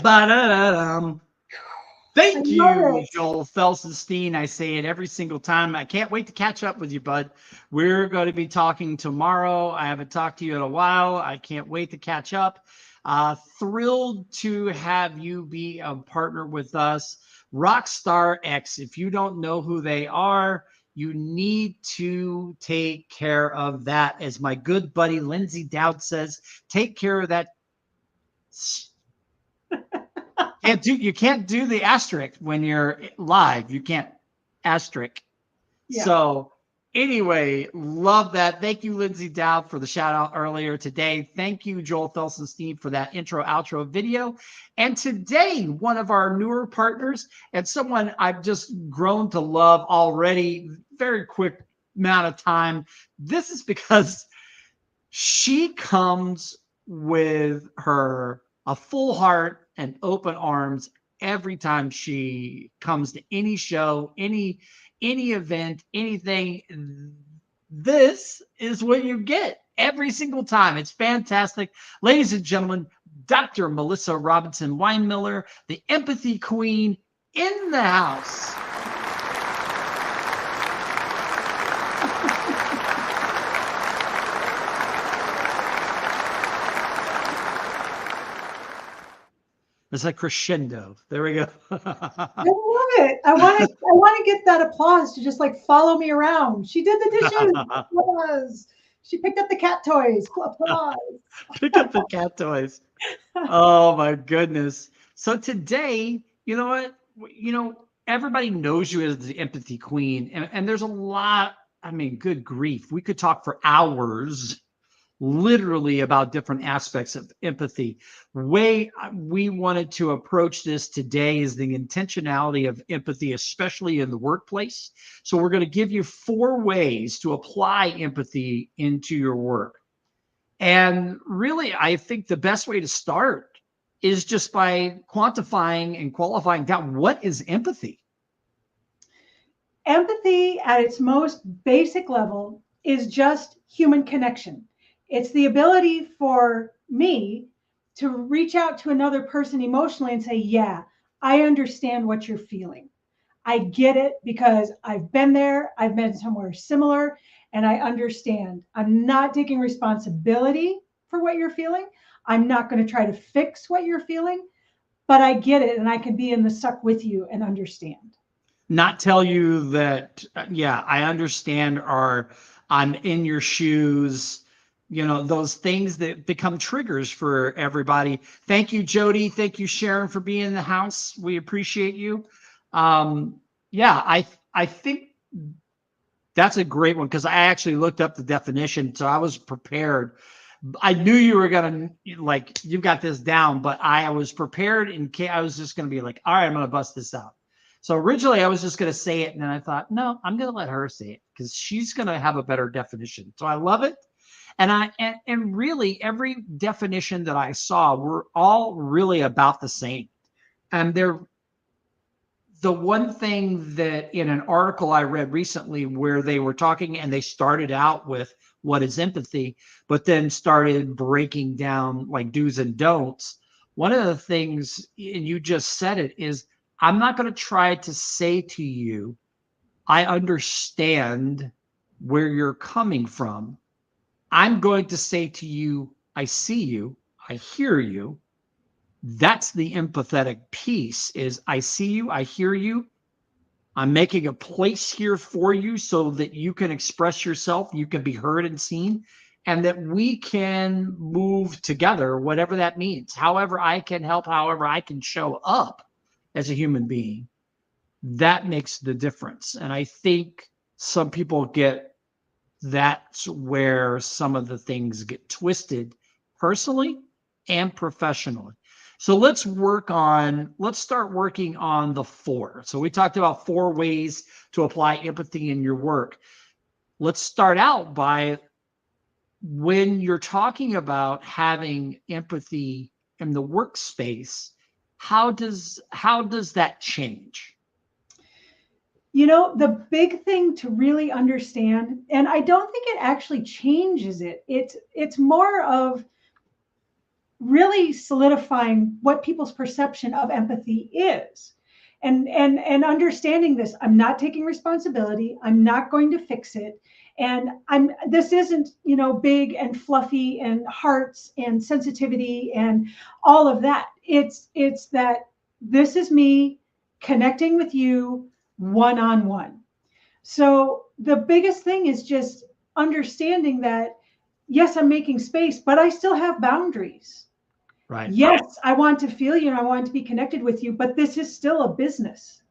Ba-da-da-dum. Thank you, it. Joel Felsenstein. I say it every single time. I can't wait to catch up with you, bud. We're going to be talking tomorrow. I haven't talked to you in a while. I can't wait to catch up. Thrilled to have you be a partner with us. Rockstar X, if you don't know who they are, you need to take care of that. As my good buddy Lindsay Dowd says, take care of that. You can't do the asterisk when you're live. You can't asterisk. Yeah. So anyway, love that. Thank you, Lindsay Dowd, for the shout out earlier today. Thank you, Joel Felsenstein, for that intro outro video. And today, one of our newer partners and someone I've just grown to love already, very quick amount of time. This is because she comes with a full heart and open arms every time she comes to any show, any event, anything. This is what you get every single time. It's fantastic. Ladies and gentlemen, Dr. Melissa Robinson-Winemiller, the empathy queen, in the house. It's like crescendo. There we go. I love it. I want to get that applause to just like follow me around. She did the dishes. Applause. She picked up the cat toys. Applause. Pick up the cat toys. Oh my goodness. So today, you know what? Everybody knows you as the empathy queen, and there's a lot. I mean, good grief. We could talk for hours literally about different aspects of empathy. Way we wanted to approach this today is the intentionality of empathy, especially in the workplace. So we're going to give you 4 ways to apply empathy into your work. And really, I think the best way to start is just by quantifying and qualifying down what is empathy. Empathy at its most basic level is just human connection. It's the ability for me to reach out to another person emotionally and say, yeah, I understand what you're feeling. I get it because I've been there, I've been somewhere similar, and I understand. I'm not taking responsibility for what you're feeling. I'm not going to try to fix what you're feeling, but I get it and I can be in the suck with you and understand. Not tell you that, yeah, I understand, or I'm in your shoes, those things that become triggers for everybody. Thank you, Jody. Thank you, Sharon, for being in the house. We appreciate you. Yeah, I think that's a great one because I actually looked up the definition, so I was prepared. I knew you were gonna you got this down, but I was prepared in case I was just gonna be like, all right, I'm gonna bust this out. So originally I was just gonna say it, and then I thought, no, I'm gonna let her say it because she's gonna have a better definition. So I love it. And really every definition that I saw were all really about the same. And they're the one thing that in an article I read recently where they were talking and they started out with what is empathy, but then started breaking down like do's and don'ts. One of the things, and you just said it, is I'm not going to try to say to you, I understand where you're coming from. I'm going to say to you, I see you, I hear you. That's the empathetic piece is I see you, I hear you. I'm making a place here for you so that you can express yourself, you can be heard and seen, and that we can move together, whatever that means. However I can help, however I can show up as a human being, that makes the difference. And I think some people that's where some of the things get twisted personally and professionally. So let's start working on the 4. So we talked about 4 ways to apply empathy in your work. Let's start out by when you're talking about having empathy in the workspace, how does that change? The big thing to really understand, and I don't think it actually changes it. It's more of really solidifying what people's perception of empathy is. And understanding this, I'm not taking responsibility. I'm not going to fix it. And this isn't, big and fluffy and hearts and sensitivity and all of that. It's that this is me connecting with you one-on-one. So the biggest thing is just understanding that, yes, I'm making space, but I still have boundaries. Right. Yes, I want to feel you and I want to be connected with you, but this is still a business.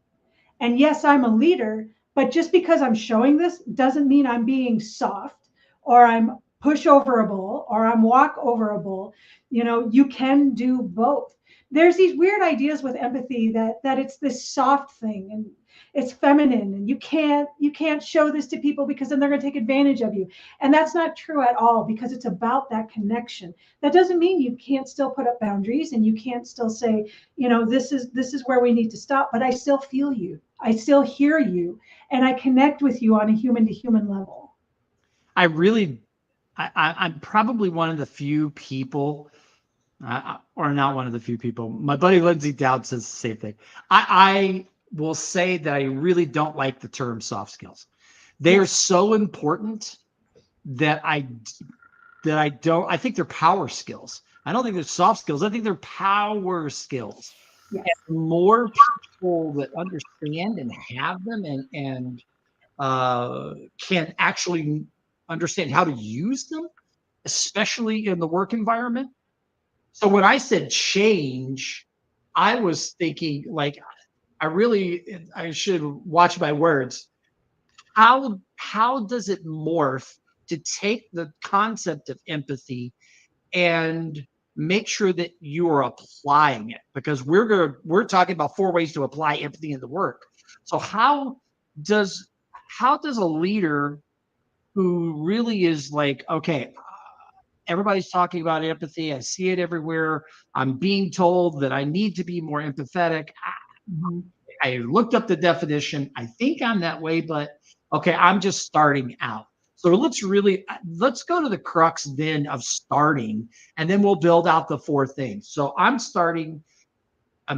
And yes, I'm a leader, but just because I'm showing this doesn't mean I'm being soft or I'm pushoverable or I'm walkoverable. You can do both. There's these weird ideas with empathy that it's this soft thing and it's feminine and you can't show this to people because then they're going to take advantage of you. And that's not true at all, because it's about that connection. That doesn't mean you can't still put up boundaries and you can't still say, this is where we need to stop, but I still feel you. I still hear you, and I connect with you on a human to human level. I'm probably one of the few people, or not one of the few people. My buddy Lindsay Dowd says the same thing. I will say that I really don't like the term soft skills. They are so important that I think they're power skills. I don't think they're soft skills. I think they're power skills. Yes. And more people that understand and have them and can actually understand how to use them, especially in the work environment. So when I said change, I was thinking like, I should watch my words. How does it morph to take the concept of empathy and make sure that you are applying it? Because we're talking about 4 ways to apply empathy in the work. So how does a leader who really is like, okay, everybody's talking about empathy, I see it everywhere, I'm being told that I need to be more empathetic, I looked up the definition, I think I'm that way, but okay, I'm just starting out. So let's go to the crux then of starting, and then we'll build out the 4 things. So I'm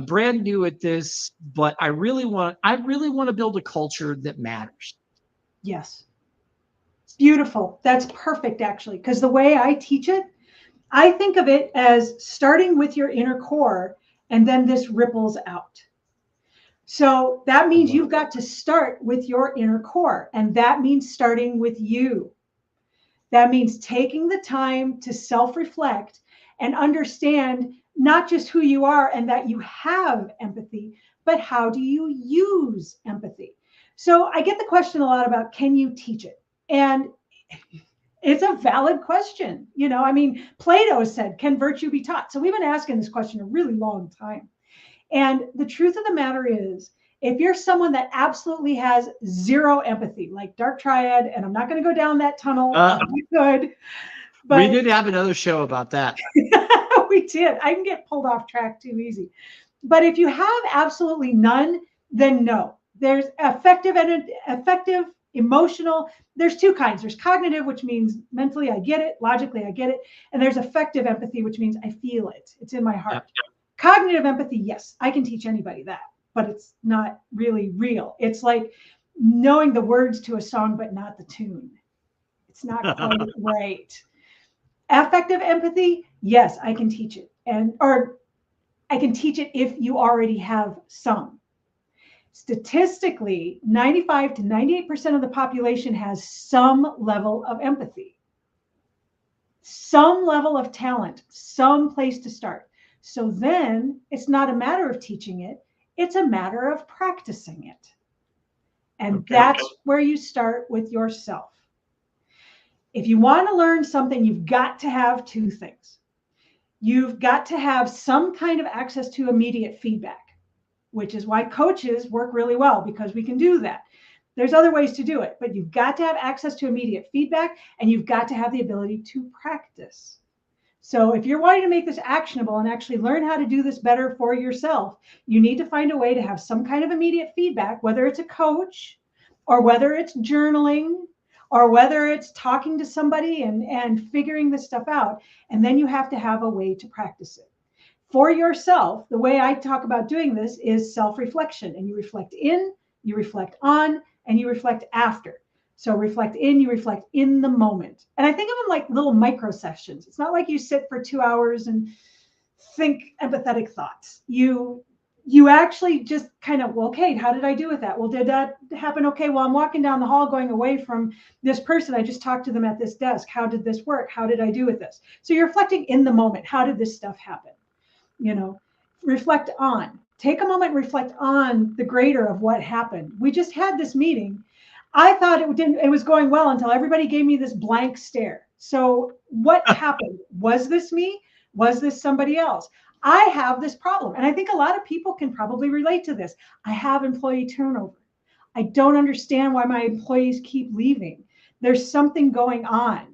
brand new at this, but I really want to build a culture that matters. Yes. Beautiful. That's perfect, actually, because the way I teach it, I think of it as starting with your inner core, and then this ripples out. So that means you've got to start with your inner core, and that means starting with you. That means taking the time to self-reflect and understand not just who you are and that you have empathy, but how do you use empathy? So I get the question a lot about, can you teach it? And it's a valid question. Plato said, can virtue be taught? So we've been asking this question a really long time. And the truth of the matter is, if you're someone that absolutely has zero empathy, like dark triad, and I'm not going to go down that tunnel, we could. But we did have another show about that. We did. I can get pulled off track too easy. But if you have absolutely none, then no. There's effective, emotional. There's 2 kinds. There's cognitive, which means mentally I get it, logically I get it. And there's effective empathy, which means I feel it. It's in my heart. Yeah. Cognitive empathy, yes, I can teach anybody that, but it's not really real. It's like knowing the words to a song, but not the tune. It's not quite right. Affective empathy, yes, I can teach it. Or I can teach it if you already have some. Statistically, 95 to 98% of the population has some level of empathy, some level of talent, some place to start. So then it's not a matter of teaching it, it's a matter of practicing it. And that's where you start with yourself. If you want to learn something, you've got to have 2 things. You've got to have some kind of access to immediate feedback, which is why coaches work really well, because we can do that. There's other ways to do it, but you've got to have access to immediate feedback, and you've got to have the ability to practice. So if you're wanting to make this actionable and actually learn how to do this better for yourself, you need to find a way to have some kind of immediate feedback, whether it's a coach or whether it's journaling or whether it's talking to somebody and figuring this stuff out. And then you have to have a way to practice it for yourself. The way I talk about doing this is self-reflection, and you reflect in, you reflect on, and you reflect after. So reflect in, you reflect in the moment. And I think of them like little micro sessions. It's not like you sit for 2 hours and think empathetic thoughts. You actually just kind of, well, okay, how did I do with that? Well, did that happen? Okay, well, I'm walking down the hall going away from this person. I just talked to them at this desk. How did this work? How did I do with this? So you're reflecting in the moment. How did this stuff happen? Reflect on. Take a moment, reflect on the greater of what happened. We just had this meeting. I thought it was going well until everybody gave me this blank stare. So what happened? Was this me? Was this somebody else? I have this problem. And I think a lot of people can probably relate to this. I have employee turnover. I don't understand why my employees keep leaving. There's something going on.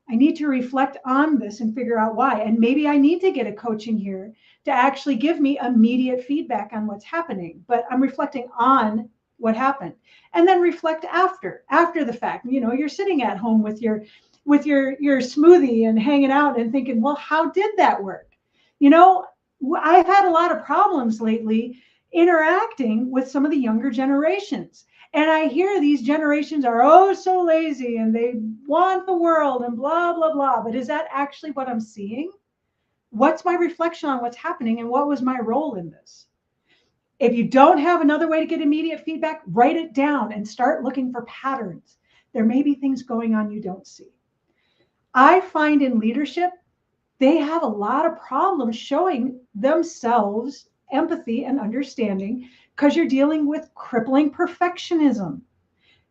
I need to reflect on this and figure out why. And maybe I need to get a coach in here to actually give me immediate feedback on what's happening. But I'm reflecting on what happened. And then reflect after the fact. You're sitting at home with your smoothie and hanging out and thinking, well, how did that work? I've had a lot of problems lately interacting with some of the younger generations. And I hear these generations are so lazy and they want the world and blah, blah, blah. But is that actually what I'm seeing? What's my reflection on what's happening and what was my role in this? If you don't have another way to get immediate feedback, write it down and start looking for patterns. There may be things going on you don't see. I find in leadership, they have a lot of problems showing themselves empathy and understanding because you're dealing with crippling perfectionism.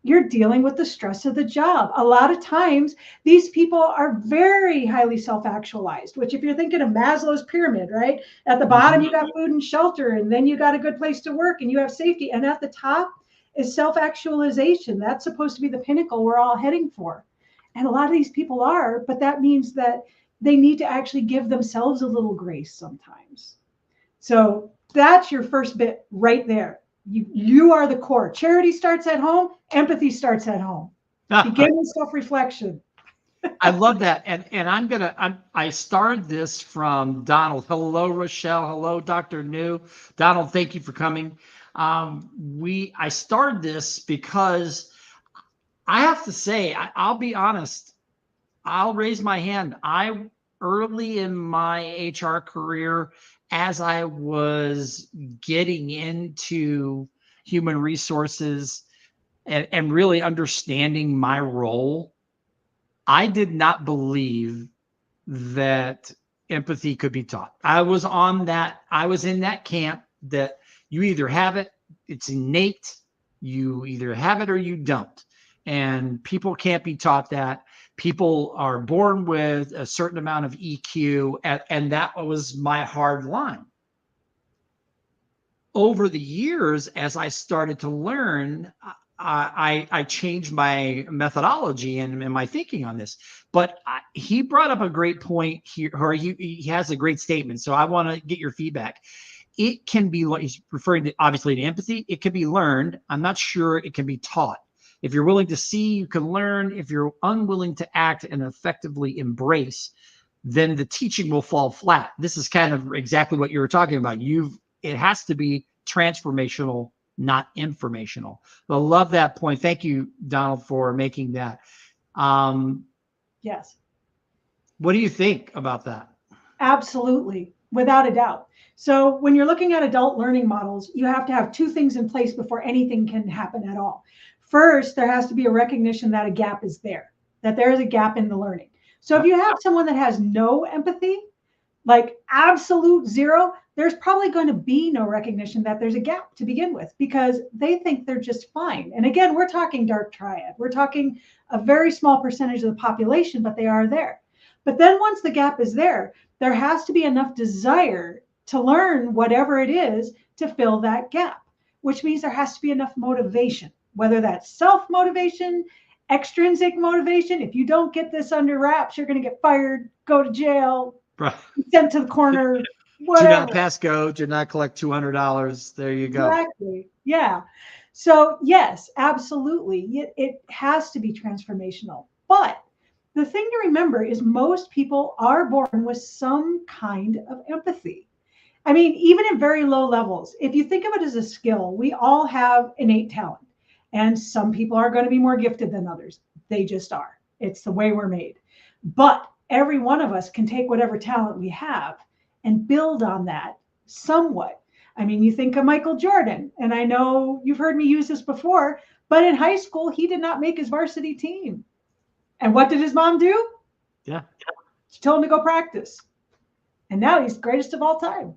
You're dealing with the stress of the job. A lot of times, these people are very highly self-actualized, which if you're thinking of Maslow's pyramid, right? At the bottom, you got food and shelter, and then you got a good place to work, and you have safety. And at the top is self-actualization. That's supposed to be the pinnacle we're all heading for. And a lot of these people are, but that means that they need to actually give themselves a little grace sometimes. So that's your first bit right there. You are the core. Charity starts at home. Empathy starts at home. Begin with self-reflection. I love that. And I started this from Donald. Hello, Rochelle. Hello, Dr. New. Donald, thank you for coming. I started this because I have to say, I'll be honest. I'll raise my hand. Early in my HR career, as I was getting into human resources and really understanding my role, I did not believe that empathy could be taught. I was in that camp that you either have it, it's innate, you either have it or you don't. And people can't be taught that. People are born with a certain amount of EQ, and that was my hard line. Over the years, as I started to learn, I changed my methodology and my thinking on this. But he brought up a great point here, or he has a great statement. So I want to get your feedback. It can be, he's referring to obviously to empathy. It can be learned. I'm not sure it can be taught. If you're willing to see, you can learn. If you're unwilling to act and effectively embrace, then the teaching will fall flat. This is kind of exactly what you were talking about. It has to be transformational, not informational. I love that point. Thank you, Donald, for making that. Yes. What do you think about that? Absolutely, without a doubt. So when you're looking at adult learning models, you have to have two things in place before anything can happen at all. First, there has to be a recognition that a gap is there, that there is a gap in the learning. So if you have someone that has no empathy, like absolute zero, there's probably going to be no recognition that there's a gap to begin with because they think they're just fine. And again, we're talking dark triad. We're talking a very small percentage of the population, but they are there. But then once the gap is there, there has to be enough desire to learn whatever it is to fill that gap, which means there has to be enough motivation, whether that's self-motivation, extrinsic motivation. If you don't get this under wraps, you're going to get fired, go to jail, sent to the corner, whatever. Do not pass go, do not collect $200. There you go. Exactly. Yeah. So yes, absolutely. It has to be transformational. But the thing to remember is most people are born with some kind of empathy. I mean, even at very low levels, if you think of it as a skill, we all have innate talent. And some people are going to be more gifted than others. They just are. It's the way we're made. But every one of us can take whatever talent we have and build on that somewhat. I mean, you think of Michael Jordan, and I know you've heard me use this before, but in high school, he did not make his varsity team. And what did his mom do? Yeah. She told him to go practice. And now he's the greatest of all time.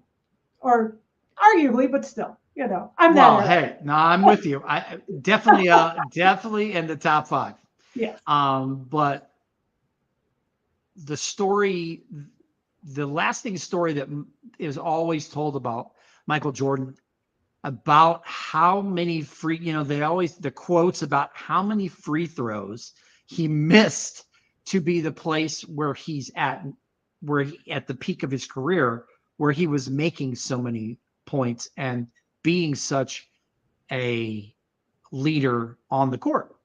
Or arguably, but still, I'm Well, that era. hey, no, I'm with you. I definitely, definitely in the top 5. Yes. But the story, the lasting story that is always told about Michael Jordan, about how many free, the quotes about how many free throws he missed to be the place where he's at, at the peak of his career, where he was making so many points and being such a leader on the court,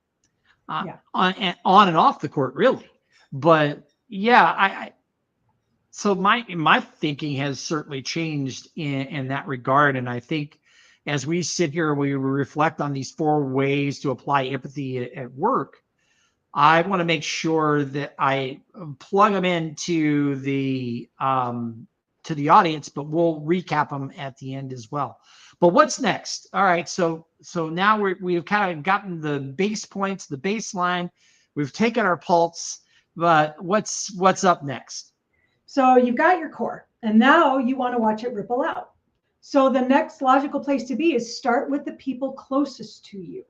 Yeah. on and off the court, really. But yeah, so my thinking has certainly changed in that regard, and I think as we sit here, we reflect on these 4 ways to apply empathy at work. I want to make sure that I plug them into the audience, but we'll recap them at the end as well. But what's next? All right, so now we've kind of gotten the base points, the baseline. We've taken our pulse, but what's up next? So you've got your core, and now you want to watch it ripple out. So the next logical place to be is start with the people closest to you.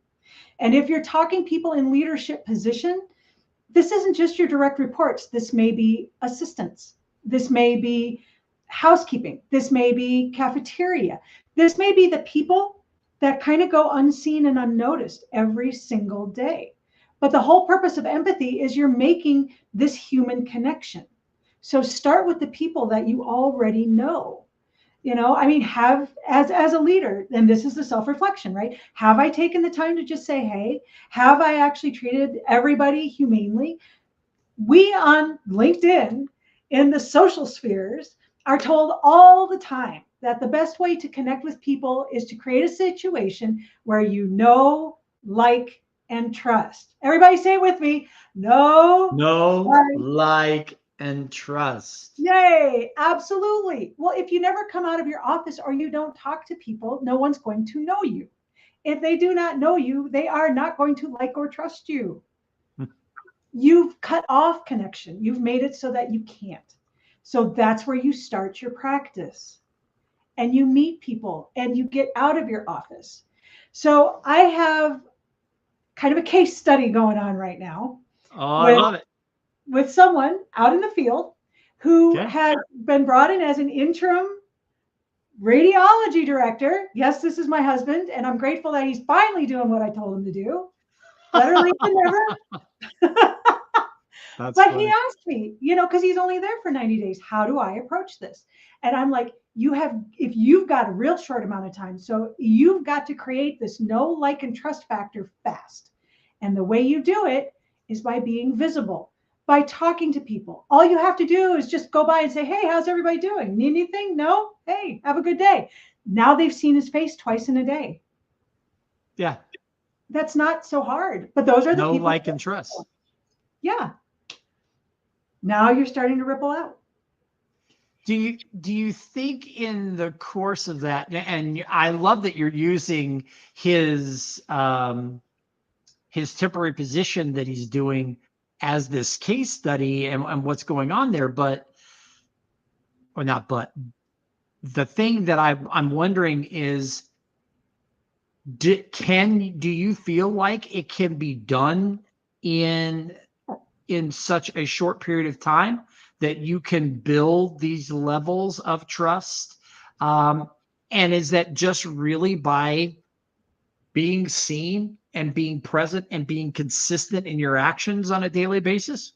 And if you're talking people in leadership position, this isn't just your direct reports. This may be assistants. This may be housekeeping. This may be cafeteria. This may be the people that kind of go unseen and unnoticed every single day. But the whole purpose of empathy is you're making this human connection. So start with the people that you already know. I mean, have as a leader, and this is the self-reflection, right? Have I taken the time to just say, hey, have I actually treated everybody humanely? We on LinkedIn in the social spheres are told all the time that the best way to connect with people is to create a situation where you know, like, and trust. Everybody say it with me. Know, Like, and trust. Yay, absolutely. Well, if you never come out of your office or you don't talk to people, no one's going to know you. If they do not know you, they are not going to like or trust you. You've cut off connection. You've made it so that you can't. So that's where you start your practice. And you meet people and you get out of your office. So I have kind of a case study going on right now. Oh, I love it. With someone out in the field who has been brought in as an interim radiology director. Yes, this is my husband, and I'm grateful that he's finally doing what I told him to do. Better late than never. But funny. He asked me, because he's only there for 90 days, how do I approach this? And I'm like, if you've got a real short amount of time, so you've got to create this know, like, and trust factor fast. And the way you do it is by being visible, by talking to people. All you have to do is just go by and say, hey, how's everybody doing? Need anything? No? Hey, have a good day. Now they've seen his face twice in a day. Yeah. That's not so hard. But those are the people. Like, and trust. Yeah. Now you're starting to ripple out. Do you think in the course of that, and I love that you're using his temporary position that he's doing as this case study and what's going on there, the thing that I'm wondering is, do you feel like it can be done in such a short period of time that you can build these levels of trust? And is that just really by being seen and being present and being consistent in your actions on a daily basis?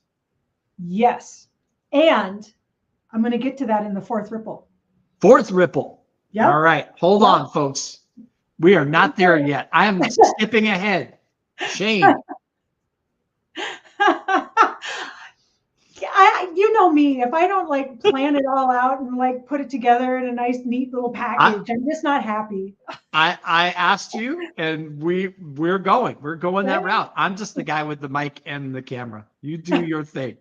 Yes. And I'm going to get to that in the 4th ripple. 4th ripple. Yeah. All right. Hold on, folks. We are not there yet. I am skipping ahead. Shame. You know me, if I don't like plan it all out and like put it together in a nice, neat little package, I'm just not happy. I asked you, and we're going that route. I'm just the guy with the mic and the camera. You do your thing.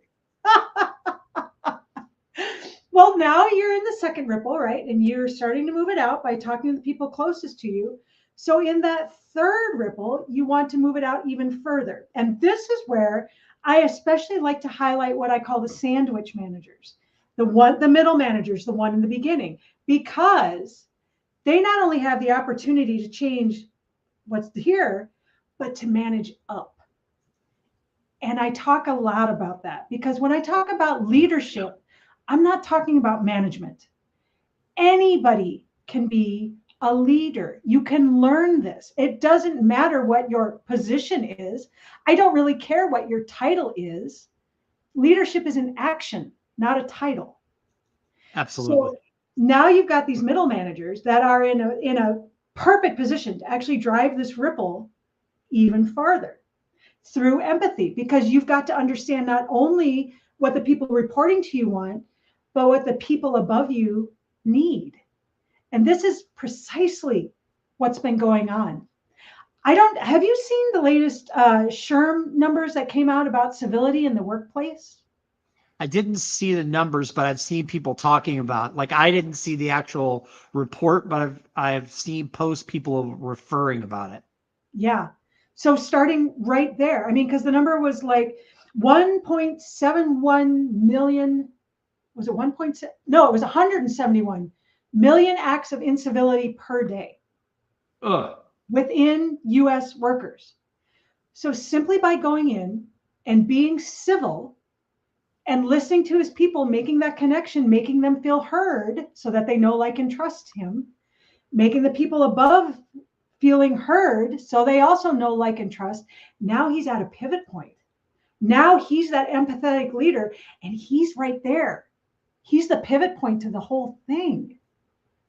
Well, now you're in the second ripple, right? And you're starting to move it out by talking to the people closest to you. So in that third ripple, you want to move it out even further. And this is where I especially like to highlight what I call the sandwich managers, the middle managers, the one in the beginning, because they not only have the opportunity to change what's here, but to manage up. And I talk a lot about that because when I talk about leadership, I'm not talking about management. Anybody can be a leader. You can learn this. It doesn't matter what your position is. I don't really care what your title is. Leadership is an action, not a title. Absolutely. So now you've got these middle managers that are in a perfect position to actually drive this ripple even farther through empathy, because you've got to understand not only what the people reporting to you want, but what the people above you need. And this is precisely what's been going on. Have you seen the latest SHRM numbers that came out about civility in the workplace? I didn't see the numbers, but I've seen people talking about, like, I didn't see the actual report, but I've seen people referring about it. Yeah. So starting right there, I mean, because the number was like 1.71 million, was it 1.7? No, it was 171 million acts of incivility per day within US workers. So simply by going in and being civil and listening to his people, making that connection, making them feel heard so that they know, like, and trust him, making the people above feeling heard so they also know, like, and trust. Now he's at a pivot point. Now he's that empathetic leader, and he's right there. He's the pivot point to the whole thing.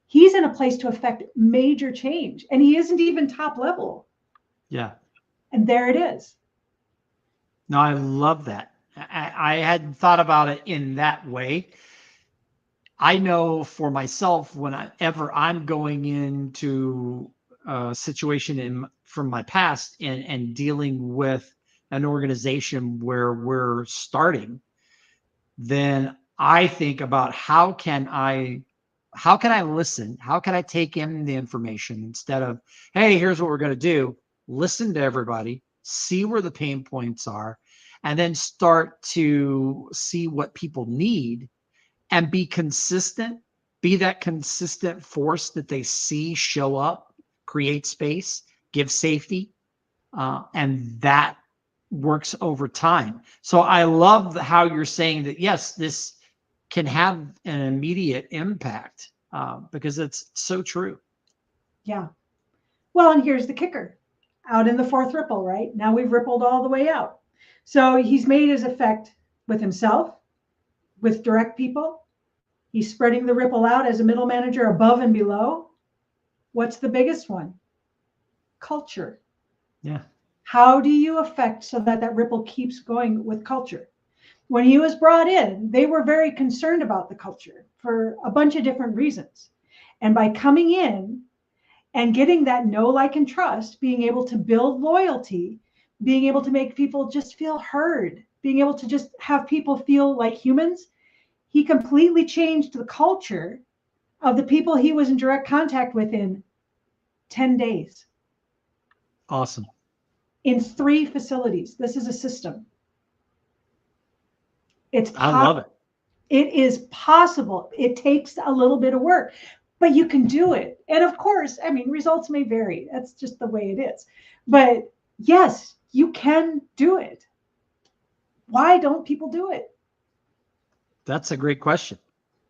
He's in a place to affect major change, and he isn't even top level. Yeah. And there it is. No, I love that. I hadn't thought about it in that way. I know for myself, whenever I'm going into a situation from my past and dealing with an organization where we're starting, then I think about how can I listen? How can I take in the information instead of, hey, here's what we're going to do. Listen to everybody, see where the pain points are, and then start to see what people need and be consistent, be that consistent force that they see show up, create space, give safety. And that works over time. So I love how you're saying that, yes, this can have an immediate impact because it's so true. Yeah. Well, and here's the kicker. Out in the fourth ripple, right? Now we've rippled all the way out. So he's made his effect with himself, with direct people. He's spreading the ripple out as a middle manager above and below. What's the biggest one? Culture. Yeah. How do you affect so that that ripple keeps going with culture? When he was brought in, they were very concerned about the culture for a bunch of different reasons. And by coming in and getting that know, like, and trust, being able to build loyalty, being able to make people just feel heard, being able to just have people feel like humans, he completely changed the culture of the people he was in direct contact with in 10 days. Awesome. In 3 facilities. This is a system. I love it. It is possible. It takes a little bit of work, but you can do it. And of course, I mean, results may vary. That's just the way it is. But yes, you can do it. Why don't people do it? That's a great question.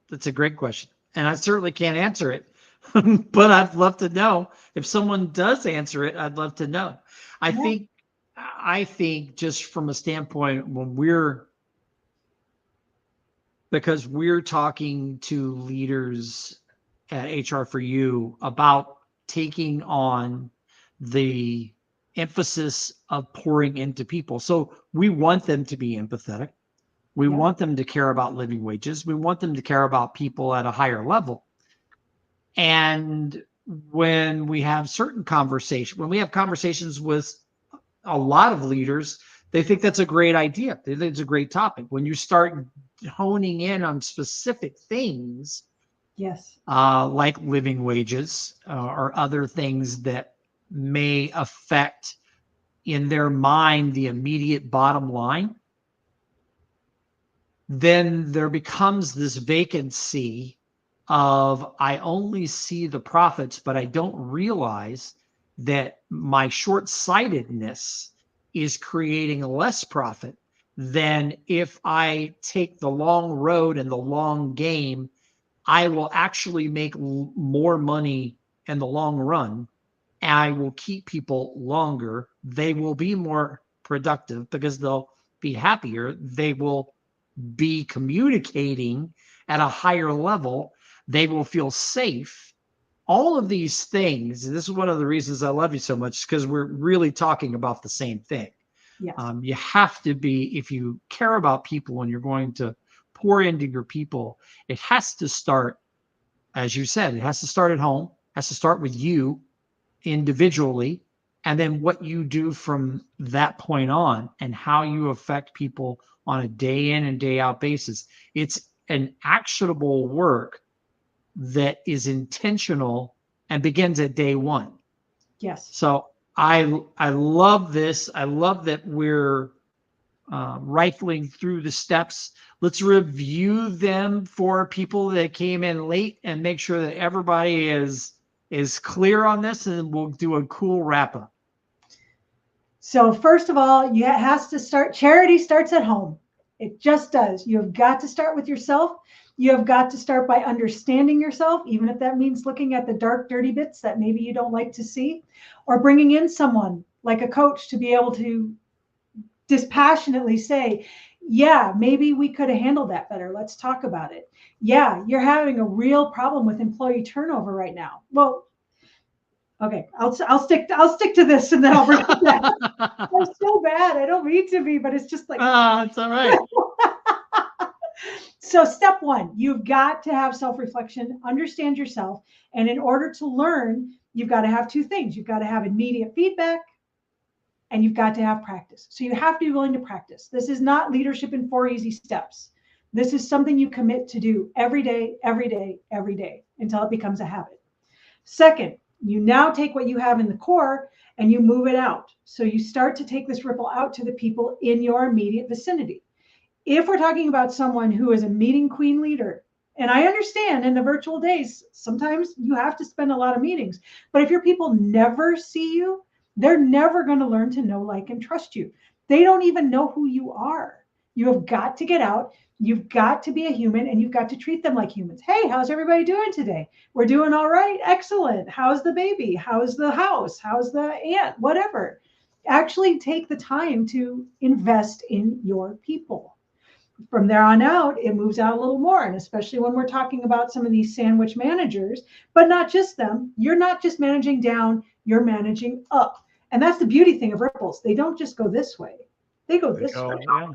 That's a great question. And I certainly can't answer it, but I'd love to know. If someone does answer it, I'd love to know. I Yeah. think just from a standpoint because we're talking to leaders at HR for You about taking on the emphasis of pouring into people. So we want them to be empathetic. We want them to care about living wages. We want them to care about people at a higher level. And when we have when we have conversations with a lot of leaders, they think that's a great idea. They think it's a great topic. When you start honing in on specific things, like living wages or other things that may affect in their mind the immediate bottom line, then there becomes this vacancy of I only see the profits, but I don't realize that my short-sightedness is creating less profit than if I take the long road and the long game. I will actually make more money in the long run. I will keep people longer. They will be more productive because they'll be happier. They will be communicating at a higher level. They will feel safe. All of these things, and this is one of the reasons I love you so much, because we're really talking about the same thing. Yes. You have to be, if you care about people and you're going to pour into your people, it has to start, as you said, it has to start at home, has to start with you individually, and then what you do from that point on and how you affect people on a day in and day out basis. It's an actionable work that is intentional and begins at day one. Yes. So I love this. I love that we're rifling through the steps. Let's review them for people that came in late and make sure that everybody is clear on this, and we'll do a cool wrap up. So first of all, you has to start. Charity starts at home. It just does. You've got to start with yourself. You have got to start by understanding yourself, even if that means looking at the dark, dirty bits that maybe you don't like to see, or bringing in someone like a coach to be able to dispassionately say, yeah, maybe we could have handled that better. Let's talk about it. Yeah, you're having a real problem with employee turnover right now. Well, okay, I'll stick to this, and then I'll bring it back. I'm so bad. I don't mean to be, but it's just like, it's all right. So step one, you've got to have self-reflection, understand yourself. And in order to learn, you've got to have two things. You've got to have immediate feedback, and you've got to have practice. So you have to be willing to practice. This is not leadership in 4 easy steps. This is something you commit to do every day, every day, every day, until it becomes a habit. Second, you now take what you have in the core and you move it out. So you start to take this ripple out to the people in your immediate vicinity. If we're talking about someone who is a meeting queen leader, and I understand in the virtual days, sometimes you have to spend a lot of meetings, but if your people never see you, they're never going to learn to know, like, and trust you. They don't even know who you are. You have got to get out. You've got to be a human, and you've got to treat them like humans. Hey, how's everybody doing today? We're doing all right. Excellent. How's the baby? How's the house? How's the aunt? Whatever. Actually take the time to invest in your people. From there on out, it moves out a little more. And especially when we're talking about some of these sandwich managers, but not just them. You're not just managing down, you're managing up. And that's the beauty thing of ripples. They don't just go this way. They go this way. Yeah.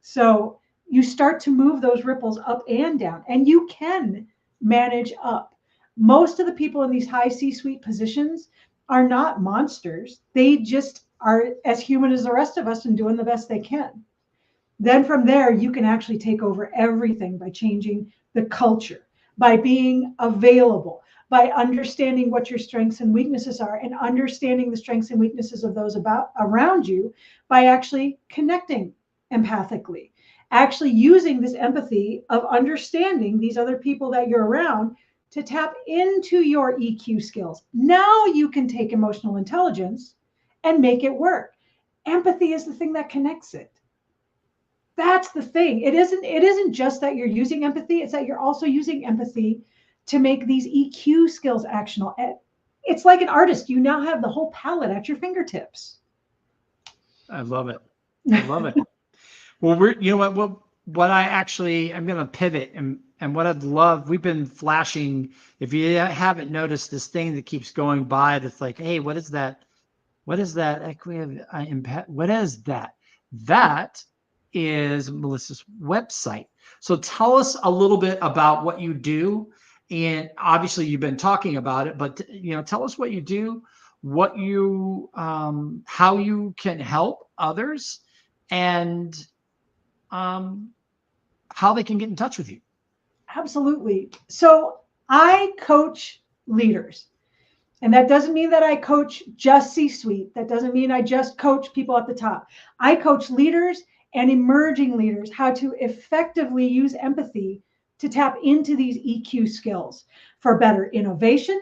So you start to move those ripples up and down, and you can manage up. Most of the people in these high C-suite positions are not monsters. They just are as human as the rest of us and doing the best they can. Then from there, you can actually take over everything by changing the culture, by being available, by understanding what your strengths and weaknesses are, and understanding the strengths and weaknesses of those around you, by actually connecting empathically, actually using this empathy of understanding these other people that you're around to tap into your EQ skills. Now you can take emotional intelligence and make it work. Empathy is the thing that connects it. That's the thing. It isn't just that you're using empathy, it's that you're also using empathy to make these EQ skills actionable. It's like an artist. You now have the whole palette at your fingertips. I love it. I love it. Well, you know what? what I'm going to pivot and what I'd love, we've been flashing, if you haven't noticed this thing that keeps going by, that's like, hey, what is that? What is that? Impact? What is that? That is Melissa's website. So tell us a little bit about what you do. And obviously you've been talking about it, but tell us what you do, what you, how you can help others, and how they can get in touch with you. Absolutely. So I coach leaders. And that doesn't mean that I coach just C-suite. That doesn't mean I just coach people at the top. I coach leaders and emerging leaders how to effectively use empathy to tap into these EQ skills for better innovation,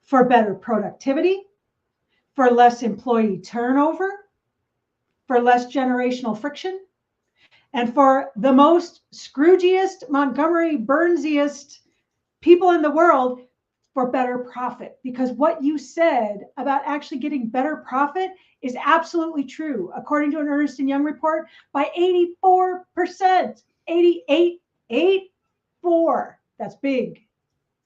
for better productivity, for less employee turnover, for less generational friction, and for the most Scroogiest, Montgomery Burnsiest people in the world, for better profit. Because what you said about actually getting better profit is absolutely true. According to an Ernst & Young report, by 84%, 84. That's big.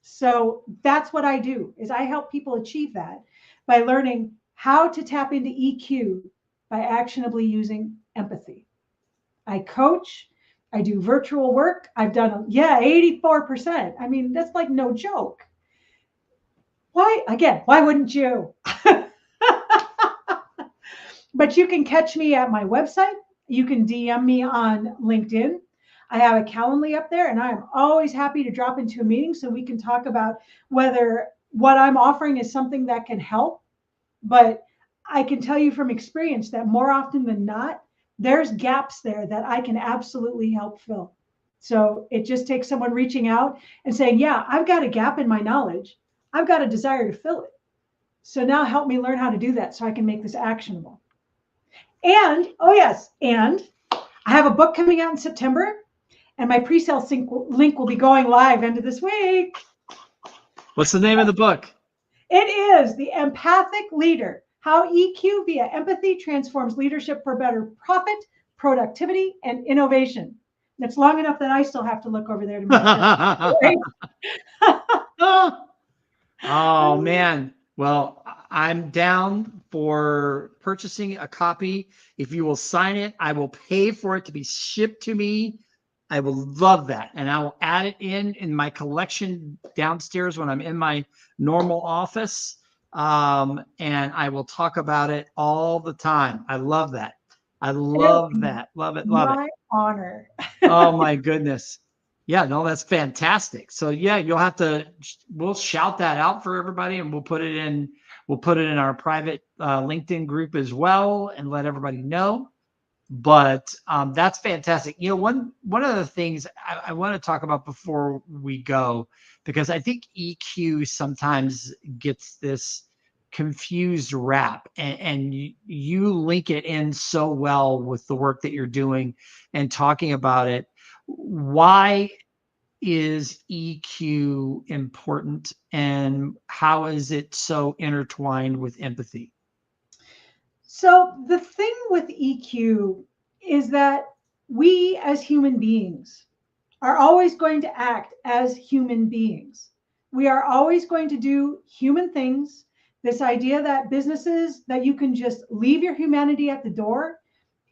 So that's what I do, is I help people achieve that by learning how to tap into EQ by actionably using empathy. I coach, I do virtual work. I've done, 84%. I mean, that's like no joke. Why wouldn't you? But you can catch me at my website. You can DM me on LinkedIn. I have a Calendly up there, and I'm always happy to drop into a meeting so we can talk about whether what I'm offering is something that can help. But I can tell you from experience that more often than not, there's gaps there that I can absolutely help fill. So it just takes someone reaching out and saying, yeah, I've got a gap in my knowledge. I've got a desire to fill it. So now help me learn how to do that so I can make this actionable. And, oh yes, and I have a book coming out in September, and my pre-sale link will be going live end of this week. What's the name of the book? It is The Empathic Leader, How EQ via Empathy Transforms Leadership for Better Profit, Productivity, and Innovation. And it's long enough that I still have to look over there to make sure. Oh, man. Well, I'm down for purchasing a copy. If you will sign it, I will pay for it to be shipped to me. I will love that. And I will add it in my collection downstairs when I'm in my normal office. And I will talk about it all the time. I love that. I love that. Love it. Love it. My honor. Oh my goodness. Yeah, no, that's fantastic. So yeah, we'll shout that out for everybody, and we'll put it in our private LinkedIn group as well, and let everybody know. But that's fantastic. One of the things I want to talk about before we go, because I think EQ sometimes gets this confused rap, and you link it in so well with the work that you're doing and talking about it. Why is EQ important, and how is it so intertwined with empathy? So the thing with EQ is that we as human beings are always going to act as human beings. We are always going to do human things. This idea that businesses, that you can just leave your humanity at the door,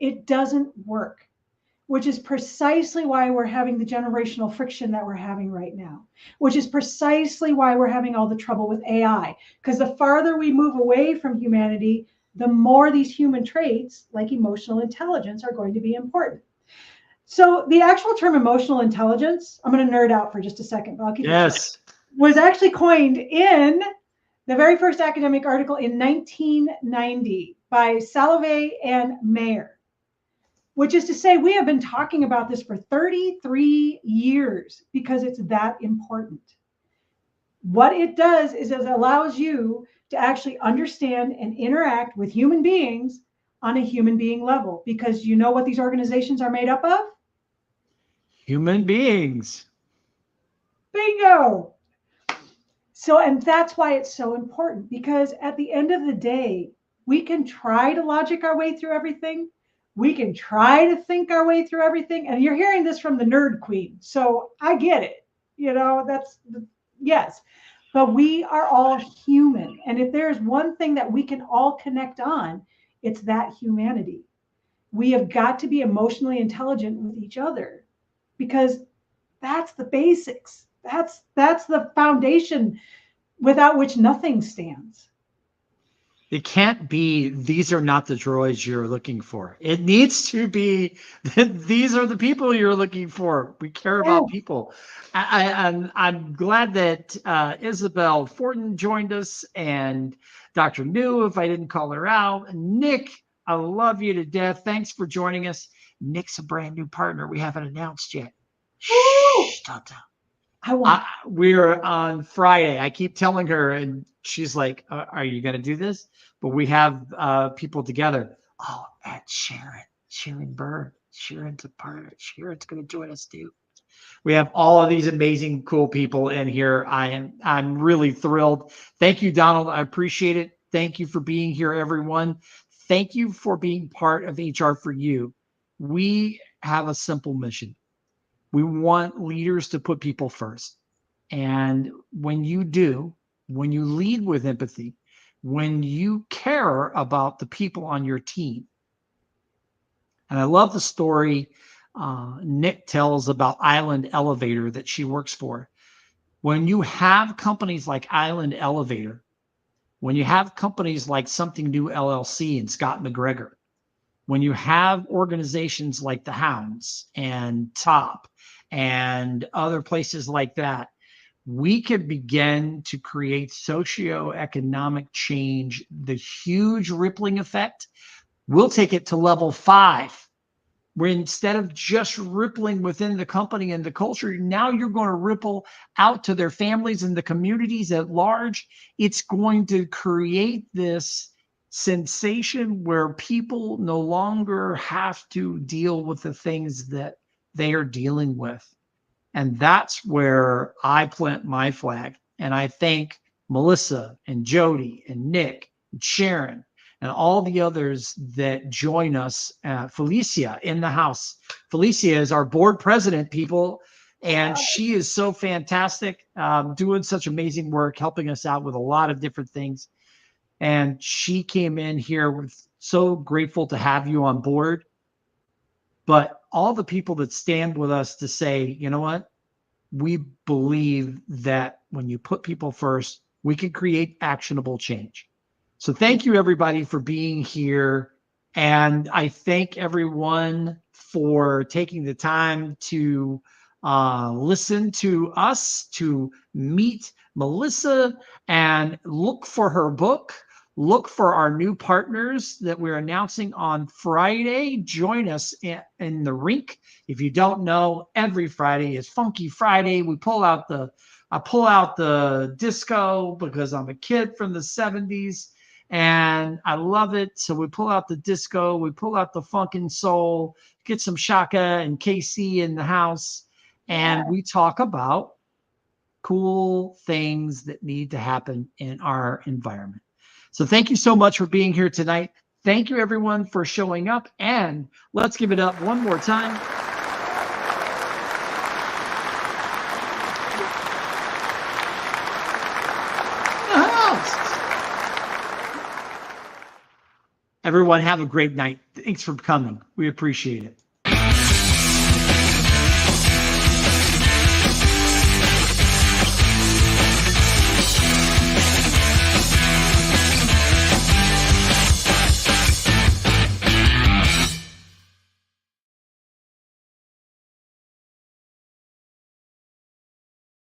it doesn't work, which is precisely why we're having the generational friction that we're having right now, which is precisely why we're having all the trouble with AI. Because the farther we move away from humanity, the more these human traits like emotional intelligence are going to be important. So the actual term emotional intelligence, I'm going to nerd out for just a second, but I'll keep it short, was actually coined in the very first academic article in 1990 by Salovey and Mayer, which is to say we have been talking about this for 33 years because it's that important. What it does is it allows you to actually understand and interact with human beings on a human being level, because you know what these organizations are made up of? Human beings. Bingo. So, and that's why it's so important, because at the end of the day, we can try to logic our way through everything, We can try to think our way through everything. And you're hearing this from the nerd queen. So I get it. Yes. But we are all human. And if there's one thing that we can all connect on, it's that humanity. We have got to be emotionally intelligent with each other, because that's the basics. That's the foundation without which nothing stands. It can't be, these are not the droids you're looking for. It needs to be, these are the people you're looking for. We care about people. I'm glad that Isabel Fortin joined us, and Dr. New, if I didn't call her out. Nick, I love you to death. Thanks for joining us. Nick's a brand new partner we haven't announced yet. Shh, don't tell. We're on Friday. I keep telling her, and she's like, are you going to do this? But we have people together. Oh, and Sharon Bird. Sharon's a partner. Sharon's going to join us too. We have all of these amazing, cool people in here. I'm really thrilled. Thank you, Donald. I appreciate it. Thank you for being here, everyone. Thank you for being part of HR for You. We have a simple mission. We want leaders to put people first. And when you do, when you lead with empathy, when you care about the people on your team. And I love the story Nick tells about Island Elevator that she works for. When you have companies like Island Elevator, when you have companies like Something New LLC and Scott McGregor, when you have organizations like the Hounds and Top and other places like that, we can begin to create socioeconomic change, the huge rippling effect. We'll take it to level 5, where instead of just rippling within the company and the culture, now you're going to ripple out to their families and the communities at large. It's going to create this sensation where people no longer have to deal with the things that they are dealing with. And that's where I plant my flag. And I thank Melissa and Jody and Nick and Sharon and all the others that join us. Felicia in the house. Felicia is our board president, people. And she is so fantastic, doing such amazing work, helping us out with a lot of different things. And she came in here. We're so grateful to have you on board. But all the people that stand with us to say, you know what? We believe that when you put people first, we can create actionable change. So thank you, everybody, for being here. And I thank everyone for taking the time to listen to us, to meet Melissa and look for her book. Look for our new partners that we're announcing on Friday. Join us in the rink. If you don't know, every Friday is Funky Friday. I pull out the disco because I'm a kid from the 70s and I love it. So we pull out the disco, we pull out the funk and soul, get some Shaka and KC in the house, and we talk about cool things that need to happen in our environment. So thank you so much for being here tonight. Thank you, everyone, for showing up. And let's give it up one more time. Everyone, have a great night. Thanks for coming. We appreciate it.